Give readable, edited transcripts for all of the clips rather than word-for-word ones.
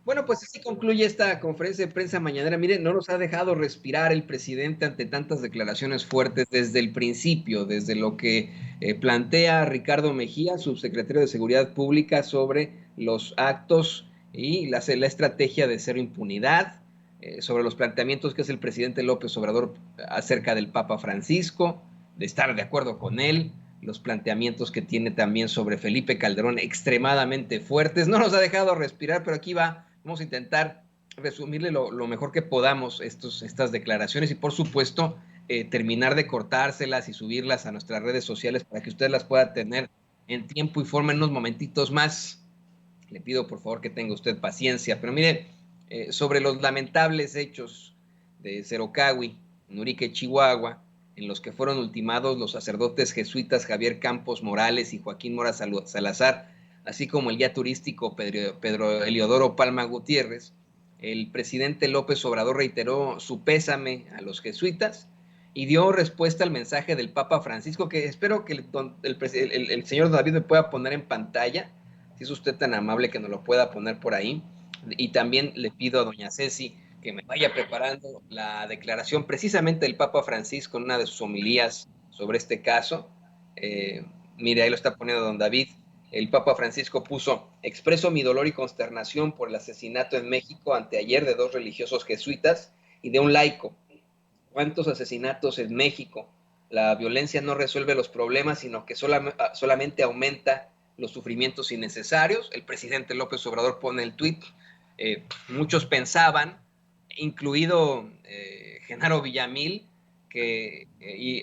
Bueno, pues así concluye esta conferencia de prensa mañanera. Miren, no nos ha dejado respirar el presidente ante tantas declaraciones fuertes desde el principio, desde lo que plantea Ricardo Mejía, subsecretario de Seguridad Pública, sobre los actos y la estrategia de cero impunidad, sobre los planteamientos que hace el presidente López Obrador acerca del Papa Francisco, de estar de acuerdo con él, los planteamientos que tiene también sobre Felipe Calderón extremadamente fuertes. No nos ha dejado respirar, pero aquí va. Vamos a intentar resumirle lo mejor que podamos estas declaraciones y por supuesto terminar de cortárselas y subirlas a nuestras redes sociales para que usted las pueda tener en tiempo y forma en unos momentitos más. Le pido por favor que tenga usted paciencia, pero mire, sobre los lamentables hechos de Cerocahui, en Urique, Chihuahua, en los que fueron ultimados los sacerdotes jesuitas Javier Campos Morales y Joaquín Mora Salazar, así como el guía turístico Pedro Eliodoro Palma Gutiérrez, el presidente López Obrador reiteró su pésame a los jesuitas y dio respuesta al mensaje del Papa Francisco, que espero que el señor David me pueda poner en pantalla, si es usted tan amable que nos lo pueda poner por ahí. Y también le pido a doña Ceci que me vaya preparando la declaración precisamente del Papa Francisco en una de sus homilías sobre este caso. Mire, ahí lo está poniendo don David. El Papa Francisco puso: expreso mi dolor y consternación por el asesinato en México anteayer de dos religiosos jesuitas y de un laico. ¿Cuántos asesinatos en México? La violencia no resuelve los problemas, sino que solamente aumenta los sufrimientos innecesarios. El presidente López Obrador pone el tuit. Muchos pensaban, incluido Genaro Villamil, que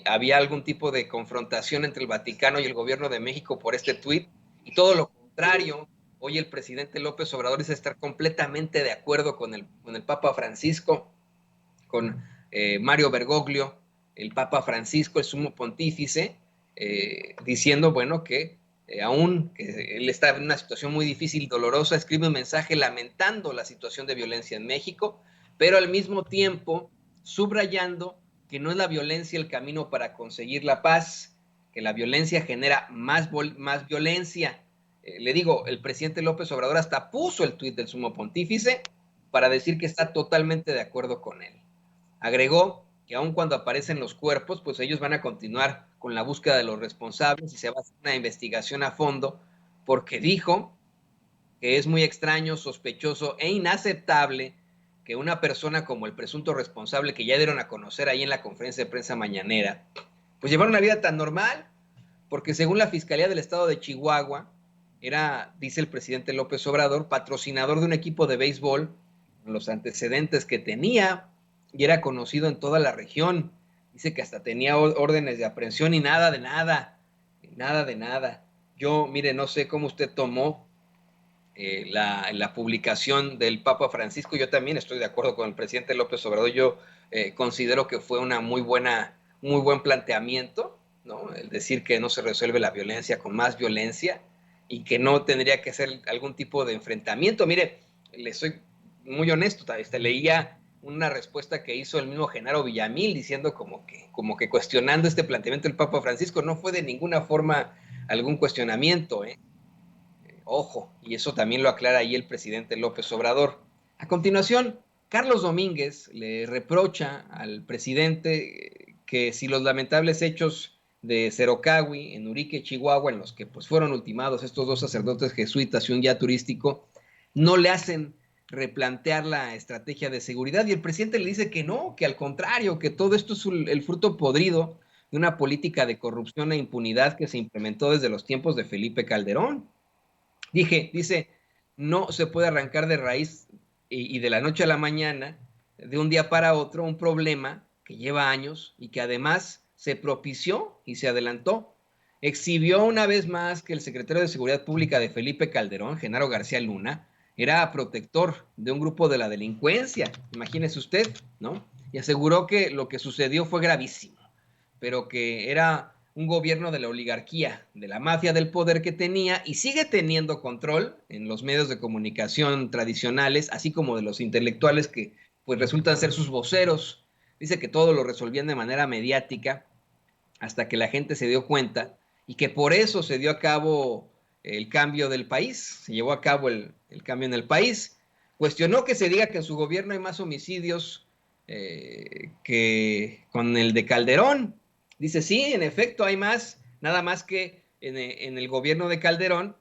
había algún tipo de confrontación entre el Vaticano y el gobierno de México por este tuit, y todo lo contrario. Hoy el presidente López Obrador dice estar completamente de acuerdo con el Papa Francisco, con Mario Bergoglio, el Papa Francisco, el sumo pontífice, diciendo, bueno, que aún que él está en una situación muy difícil y dolorosa, escribe un mensaje lamentando la situación de violencia en México, pero al mismo tiempo subrayando que no es la violencia el camino para conseguir la paz, que la violencia genera más violencia. Le digo, el presidente López Obrador hasta puso el tuit del sumo pontífice para decir que está totalmente de acuerdo con él. Agregó que aun cuando aparecen los cuerpos, pues ellos van a continuar con la búsqueda de los responsables y se va a hacer una investigación a fondo, porque dijo que es muy extraño, sospechoso e inaceptable que una persona como el presunto responsable que ya dieron a conocer ahí en la conferencia de prensa mañanera, pues llevar una vida tan normal, porque según la Fiscalía del Estado de Chihuahua, era, dice el presidente López Obrador, patrocinador de un equipo de béisbol, los antecedentes que tenía, y era conocido en toda la región. Dice que hasta tenía órdenes de aprehensión y nada de nada, nada de nada. Yo, mire, no sé cómo usted tomó la publicación del Papa Francisco. Yo también estoy de acuerdo con el presidente López Obrador. Yo considero que fue una muy buen planteamiento, ¿no? El decir que no se resuelve la violencia con más violencia y que no tendría que ser algún tipo de enfrentamiento. Mire, le soy muy honesto, leía una respuesta que hizo el mismo Genaro Villamil diciendo como que cuestionando este planteamiento del Papa Francisco. No fue de ninguna forma algún cuestionamiento, ¿eh? Ojo, y eso también lo aclara ahí el presidente López Obrador. A continuación, Carlos Domínguez le reprocha al presidente que si los lamentables hechos de Cerocahui, en Urique, Chihuahua, en los que pues fueron ultimados estos dos sacerdotes jesuitas y un guía turístico, no le hacen replantear la estrategia de seguridad, y el presidente le dice que no, que al contrario, que todo esto es el fruto podrido de una política de corrupción e impunidad que se implementó desde los tiempos de Felipe Calderón. Dice, no se puede arrancar de raíz y de la noche a la mañana, de un día para otro, un problema que lleva años y que además se propició y se adelantó. Exhibió una vez más que el secretario de Seguridad Pública de Felipe Calderón, Genaro García Luna, era protector de un grupo de la delincuencia, imagínese usted, ¿no? Y aseguró que lo que sucedió fue gravísimo, pero que era un gobierno de la oligarquía, de la mafia del poder que tenía y sigue teniendo control en los medios de comunicación tradicionales, así como de los intelectuales que pues resultan ser sus voceros. Dice que todo lo resolvían de manera mediática hasta que la gente se dio cuenta y que por eso se dio a cabo el cambio del país, se llevó a cabo el cambio en el país. Cuestionó que se diga que en su gobierno hay más homicidios que con el de Calderón. Dice, sí, en efecto hay más, nada más que en el gobierno de Calderón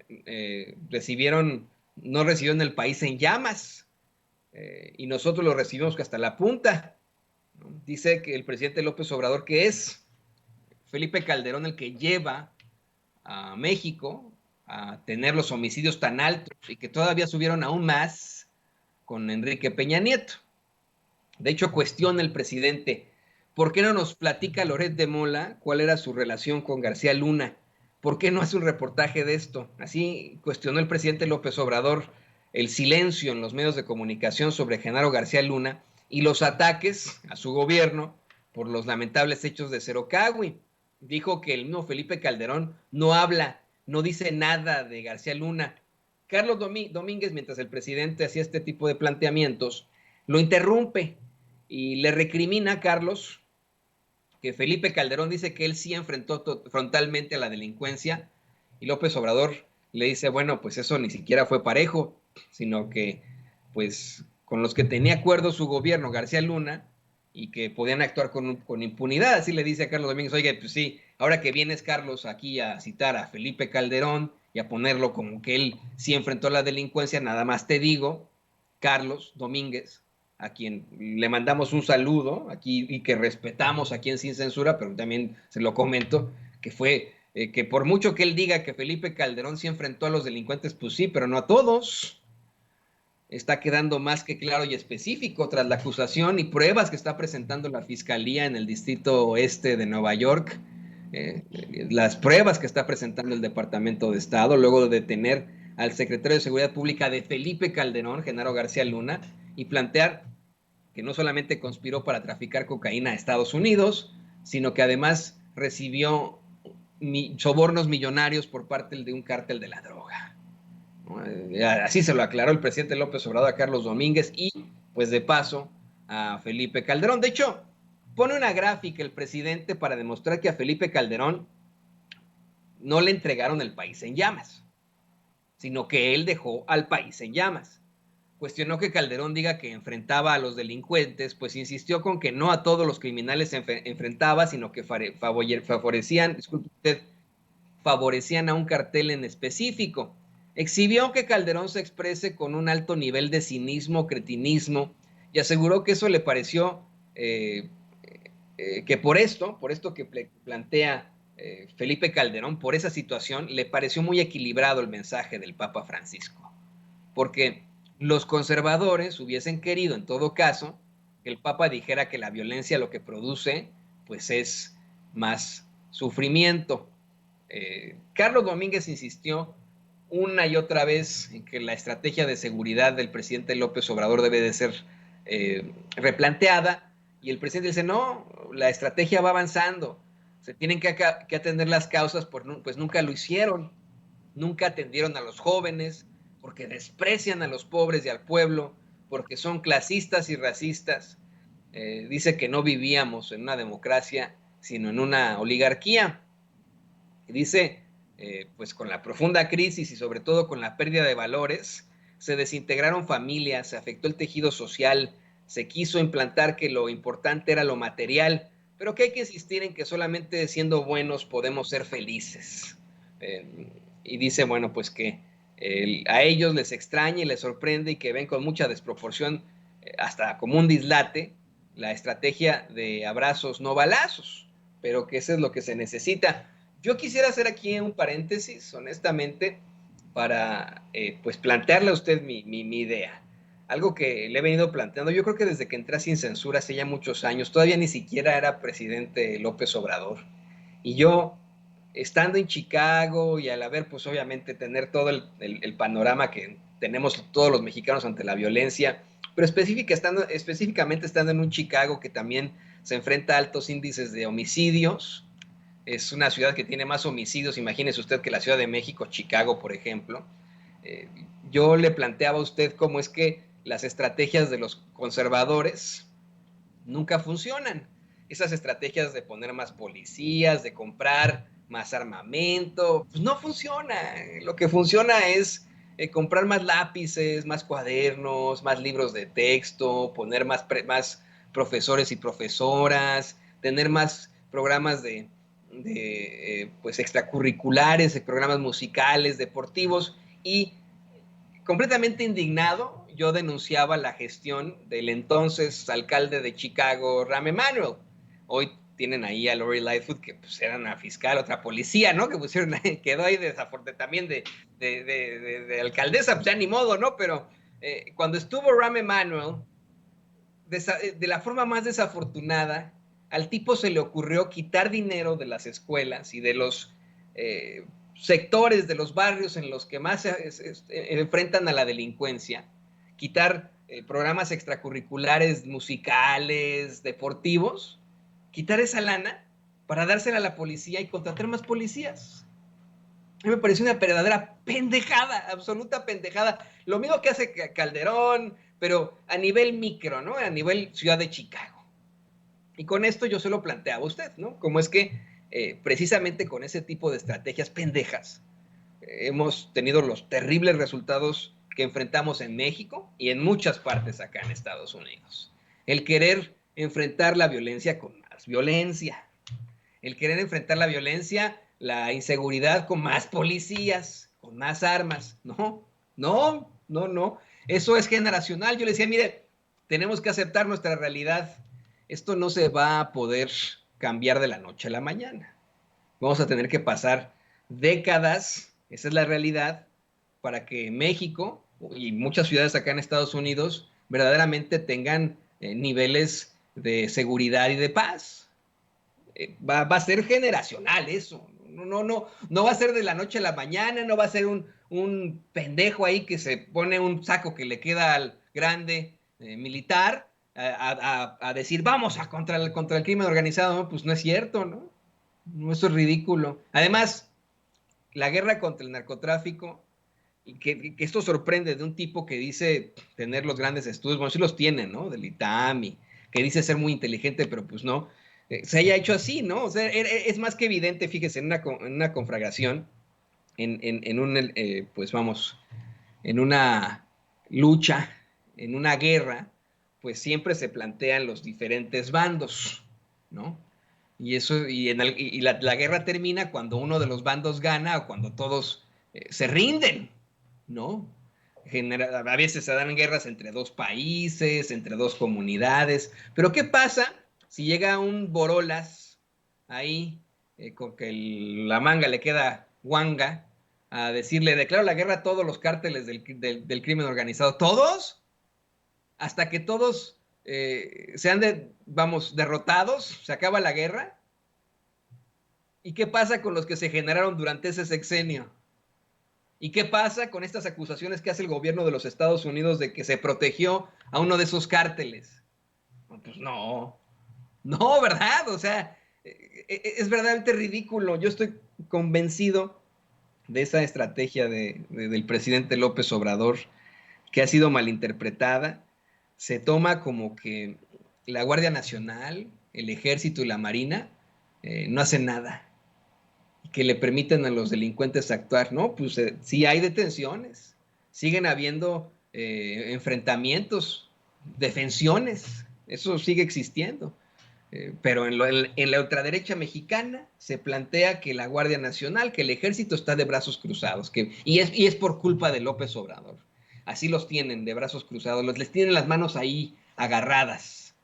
no recibieron el país en llamas, y nosotros lo recibimos hasta la punta. Dice que el presidente López Obrador, que es Felipe Calderón el que lleva a México a tener los homicidios tan altos y que todavía subieron aún más con Enrique Peña Nieto. De hecho, cuestiona el presidente, ¿por qué no nos platica Loret de Mola cuál era su relación con García Luna? ¿Por qué no hace un reportaje de esto? Así cuestionó el presidente López Obrador el silencio en los medios de comunicación sobre Genaro García Luna y los ataques a su gobierno por los lamentables hechos de Cerocagui. Dijo que el mismo Felipe Calderón no habla, no dice nada de García Luna. Carlos Domínguez, mientras el presidente hacía este tipo de planteamientos, lo interrumpe y le recrimina a Carlos que Felipe Calderón dice que él sí enfrentó frontalmente a la delincuencia, y López Obrador le dice, bueno, pues eso ni siquiera fue parejo, sino que pues con los que tenía acuerdo su gobierno, García Luna, y que podían actuar con impunidad. Así le dice a Carlos Domínguez, oye, pues sí, ahora que vienes, Carlos, aquí a citar a Felipe Calderón y a ponerlo como que él sí enfrentó la delincuencia, nada más te digo, Carlos Domínguez, a quien le mandamos un saludo aquí y que respetamos aquí en Sin Censura, pero también se lo comento, que por mucho que él diga que Felipe Calderón sí enfrentó a los delincuentes, pues sí, pero no a todos. Está quedando más que claro y específico tras la acusación y pruebas que está presentando la Fiscalía en el Distrito Oeste de Nueva York, las pruebas que está presentando el Departamento de Estado, luego de detener al secretario de Seguridad Pública de Felipe Calderón, Genaro García Luna, y plantear que no solamente conspiró para traficar cocaína a Estados Unidos, sino que además recibió sobornos millonarios por parte de un cártel de la droga. Así se lo aclaró el presidente López Obrador a Carlos Domínguez y, pues de paso, a Felipe Calderón. De hecho, pone una gráfica el presidente para demostrar que a Felipe Calderón no le entregaron el país en llamas, sino que él dejó al país en llamas. Cuestionó que Calderón diga que enfrentaba a los delincuentes, pues insistió con que no a todos los criminales se enfrentaba, sino que favorecían a un cartel en específico. Exhibió que Calderón se exprese con un alto nivel de cinismo, cretinismo, y aseguró que eso le pareció que por esto que plantea Felipe Calderón, por esa situación, le pareció muy equilibrado el mensaje del Papa Francisco, porque los conservadores hubiesen querido, en todo caso, que el Papa dijera que la violencia lo que produce, pues es más sufrimiento. Carlos Domínguez insistió una y otra vez en que la estrategia de seguridad del presidente López Obrador debe de ser replanteada, y el presidente dice, no, la estrategia va avanzando, se tienen que atender las causas, pues nunca lo hicieron, nunca atendieron a los jóvenes, porque desprecian a los pobres y al pueblo, porque son clasistas y racistas. Dice que no vivíamos en una democracia, sino en una oligarquía. Y dice, pues con la profunda crisis y sobre todo con la pérdida de valores, se desintegraron familias, se afectó el tejido social, se quiso implantar que lo importante era lo material, pero que hay que insistir en que solamente siendo buenos podemos ser felices. Y dice, bueno, pues que a ellos les extraña y les sorprende y que ven con mucha desproporción, hasta como un dislate, la estrategia de abrazos no balazos, pero que eso es lo que se necesita. Yo quisiera hacer aquí un paréntesis, honestamente, para pues plantearle a usted mi idea. Algo que le he venido planteando, yo creo que desde que entré a Sin Censura hace ya muchos años, todavía ni siquiera era presidente López Obrador. Y yo, estando en Chicago y al haber, pues obviamente, tener todo el panorama que tenemos todos los mexicanos ante la violencia, pero específicamente estando en un Chicago que también se enfrenta a altos índices de homicidios. Es una ciudad que tiene más homicidios, imagínese usted, que la Ciudad de México, Chicago, por ejemplo. Eh, yo le planteaba a usted cómo es que las estrategias de los conservadores nunca funcionan. Esas estrategias de poner más policías, de comprar más armamento, pues no funciona. Lo que funciona es comprar más lápices, más cuadernos, más libros de texto, poner más profesores y profesoras, tener más programas pues extracurriculares, programas musicales, deportivos, y completamente indignado, yo denunciaba la gestión del entonces alcalde de Chicago, Rahm Emanuel. Hoy tienen ahí a Lori Lightfoot, que pues era una fiscal, otra policía, ¿no? Que pusieron, quedó ahí también de alcaldesa, pues ya ni modo, ¿no? Pero cuando estuvo Rahm Emanuel, de la forma más desafortunada, al tipo se le ocurrió quitar dinero de las escuelas y de los sectores de los barrios en los que más se enfrentan a la delincuencia, quitar programas extracurriculares, musicales, deportivos, quitar esa lana para dársela a la policía y contratar más policías. A mí me pareció una verdadera pendejada, absoluta pendejada. Lo mismo que hace Calderón, pero a nivel micro, ¿no? A nivel ciudad de Chicago. Y con esto yo se lo planteaba a usted, ¿no? Como es que precisamente con ese tipo de estrategias pendejas hemos tenido los terribles resultados que enfrentamos en México y en muchas partes acá en Estados Unidos. El querer enfrentar la violencia con más violencia. El querer enfrentar la violencia, la inseguridad con más policías, con más armas. No, no, no, no. Eso es generacional. Yo le decía, mire, tenemos que aceptar nuestra realidad. Esto no se va a poder cambiar de la noche a la mañana. Vamos a tener que pasar décadas, esa es la realidad, para que México y muchas ciudades acá en Estados Unidos verdaderamente tengan niveles de seguridad y de paz. Va a ser generacional eso. No va a ser de la noche a la mañana, no va a ser un pendejo ahí que se pone un saco que le queda al grande militar a decir vamos contra el crimen organizado. No, pues no es cierto, ¿no? No, eso es ridículo. Además, la guerra contra el narcotráfico, y que esto sorprende de un tipo que dice tener los grandes estudios, bueno, sí los tiene, ¿no? Del ITAM, y que dice ser muy inteligente, pero pues no, se haya hecho así, ¿no? O sea, es más que evidente, fíjese, en una conflagración, en un, pues vamos, en una lucha, en una guerra, pues siempre se plantean los diferentes bandos, ¿no? Y eso, la guerra termina cuando uno de los bandos gana o cuando todos se rinden, ¿no? A veces se dan guerras entre dos países, entre dos comunidades. Pero ¿qué pasa si llega un Borolas ahí, con que la manga le queda guanga, a decirle, declaro la guerra a todos los cárteles del crimen organizado? ¿Todos? Hasta que todos sean, vamos, derrotados, se acaba la guerra. ¿Y qué pasa con los que se generaron durante ese sexenio? ¿Y qué pasa con estas acusaciones que hace el gobierno de los Estados Unidos de que se protegió a uno de esos cárteles? Pues no, no, ¿verdad? O sea, es verdaderamente ridículo. Yo estoy convencido de esa estrategia del presidente López Obrador, que ha sido malinterpretada. Se toma como que la Guardia Nacional, el Ejército y la Marina no hacen nada, que le permiten a los delincuentes actuar. No, pues sí hay detenciones, siguen habiendo enfrentamientos, defensiones, eso sigue existiendo. Pero en la ultraderecha mexicana se plantea que la Guardia Nacional, que el Ejército está de brazos cruzados, y es por culpa de López Obrador. Así los tienen de brazos cruzados, les tienen las manos ahí agarradas,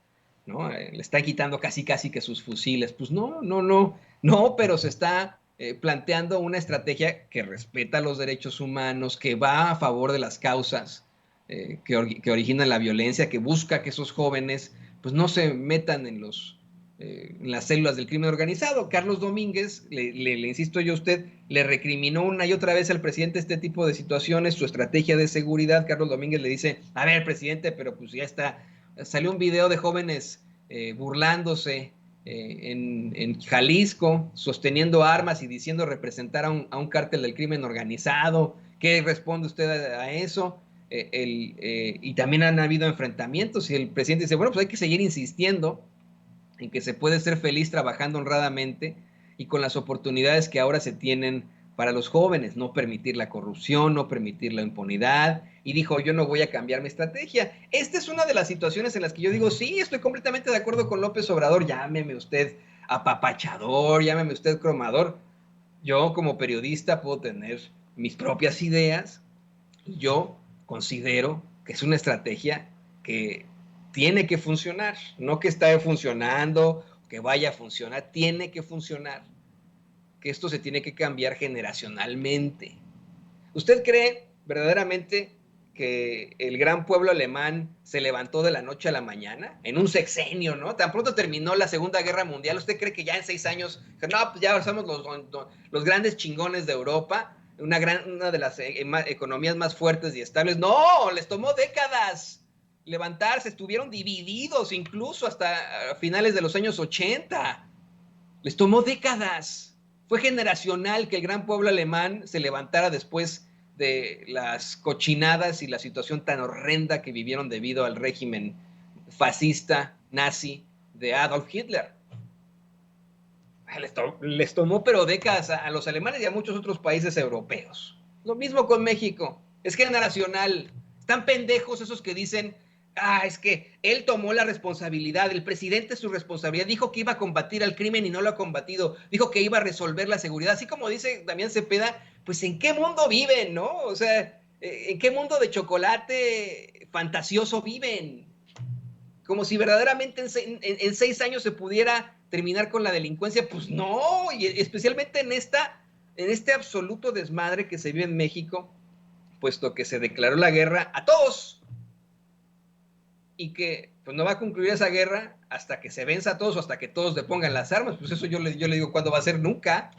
¿no? Le están quitando casi que sus fusiles. Pues no, pero se está planteando una estrategia que respeta los derechos humanos, que va a favor de las causas que originan la violencia, que busca que esos jóvenes pues no se metan en las células del crimen organizado. Carlos Domínguez, le insisto yo a usted, le recriminó una y otra vez al presidente este tipo de situaciones, su estrategia de seguridad. Carlos Domínguez le dice, a ver, presidente, pero pues ya está, salió un video de jóvenes burlándose en Jalisco, sosteniendo armas y diciendo representar a un cártel del crimen organizado. ¿Qué responde usted a eso? Y también han habido enfrentamientos y el presidente dice, bueno, pues hay que seguir insistiendo en que se puede ser feliz trabajando honradamente y con las oportunidades que ahora se tienen para los jóvenes, no permitir la corrupción, no permitir la impunidad, y dijo, yo no voy a cambiar mi estrategia. Esta es una de las situaciones en las que yo digo, sí, estoy completamente de acuerdo con López Obrador, llámeme usted apapachador, llámeme usted cromador. Yo como periodista puedo tener mis propias ideas, y yo considero que es una estrategia que tiene que funcionar, no que está funcionando, que vaya a funcionar, tiene que funcionar, que esto se tiene que cambiar generacionalmente. ¿Usted cree verdaderamente que el gran pueblo alemán se levantó de la noche a la mañana? En un sexenio, ¿no? Tan pronto terminó la Segunda Guerra Mundial, ¿usted cree que ya en 6 años, no, pues ya somos los grandes chingones de Europa, una de las economías más fuertes y estables? No, les tomó décadas levantarse, estuvieron divididos incluso hasta finales de los años 80. Les tomó décadas. Fue generacional que el gran pueblo alemán se levantara después de las cochinadas y la situación tan horrenda que vivieron debido al régimen fascista nazi de Adolf Hitler. Les tomó pero décadas a los alemanes y a muchos otros países europeos. Lo mismo con México. Es generacional. Están pendejos esos que dicen, es que él tomó la responsabilidad, el presidente su responsabilidad, dijo que iba a combatir al crimen y no lo ha combatido, dijo que iba a resolver la seguridad, así como dice Damián Cepeda, pues ¿en qué mundo viven, no? O sea, ¿en qué mundo de chocolate fantasioso viven? Como si verdaderamente en 6 años se pudiera terminar con la delincuencia, pues no, y especialmente en este absoluto desmadre que se vive en México, puesto que se declaró la guerra a todos, y que pues no va a concluir esa guerra hasta que se venza a todos o hasta que todos le pongan las armas. Pues eso yo le digo, ¿cuándo va a ser? Nunca.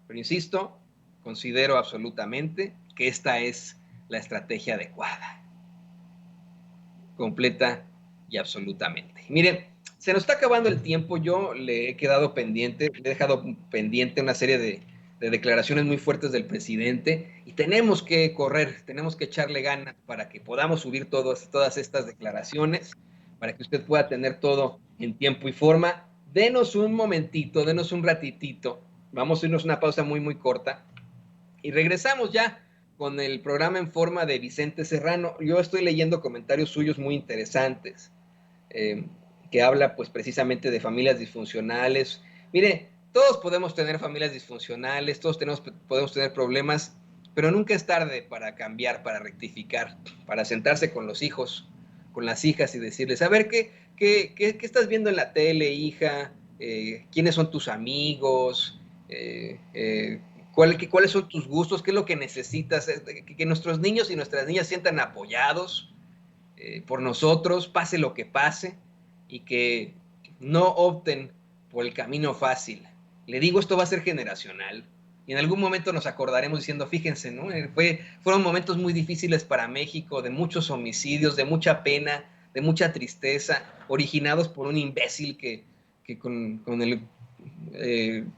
Pero insisto, considero absolutamente que esta es la estrategia adecuada. Completa y absolutamente. Miren, se nos está acabando el tiempo. Yo le he dejado pendiente una serie de declaraciones muy fuertes del presidente y tenemos que correr, tenemos que echarle ganas para que podamos subir todas estas declaraciones, para que usted pueda tener todo en tiempo y forma. Denos un momentito, denos un ratitito, vamos a irnos una pausa muy, muy corta y regresamos ya con el programa en forma de Vicente Serrano. Yo estoy leyendo comentarios suyos muy interesantes, que habla pues precisamente de familias disfuncionales. Mire, todos podemos tener familias disfuncionales, todos podemos tener problemas, pero nunca es tarde para cambiar, para rectificar, para sentarse con los hijos, con las hijas y decirles, a ver, ¿qué estás viendo en la tele, hija? ¿Quiénes son tus amigos? ¿Cuáles son tus gustos? ¿Qué es lo que necesitas? Que nuestros niños y nuestras niñas sientan apoyados por nosotros, pase lo que pase, y que no opten por el camino fácil. Le digo, esto va a ser generacional. Y en algún momento nos acordaremos diciendo, fíjense, ¿no? Fueron momentos muy difíciles para México, de muchos homicidios, de mucha pena, de mucha tristeza, originados por un imbécil que con el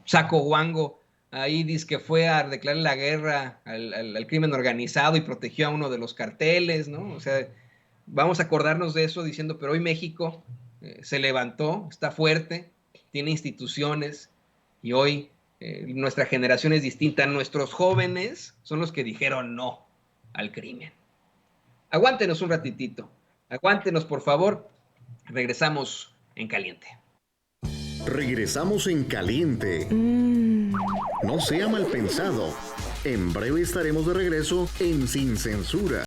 saco guango ahí dice que fue a declarar la guerra al crimen organizado y protegió a uno de los carteles, ¿no? O sea, vamos a acordarnos de eso diciendo, pero hoy México se levantó, está fuerte, tiene instituciones, y hoy nuestra generación es distinta. Nuestros jóvenes son los que dijeron no al crimen. Aguántenos un ratitito, aguántenos por favor, regresamos en caliente. Regresamos en caliente. No sea mal pensado. En breve estaremos de regreso en Sin Censura.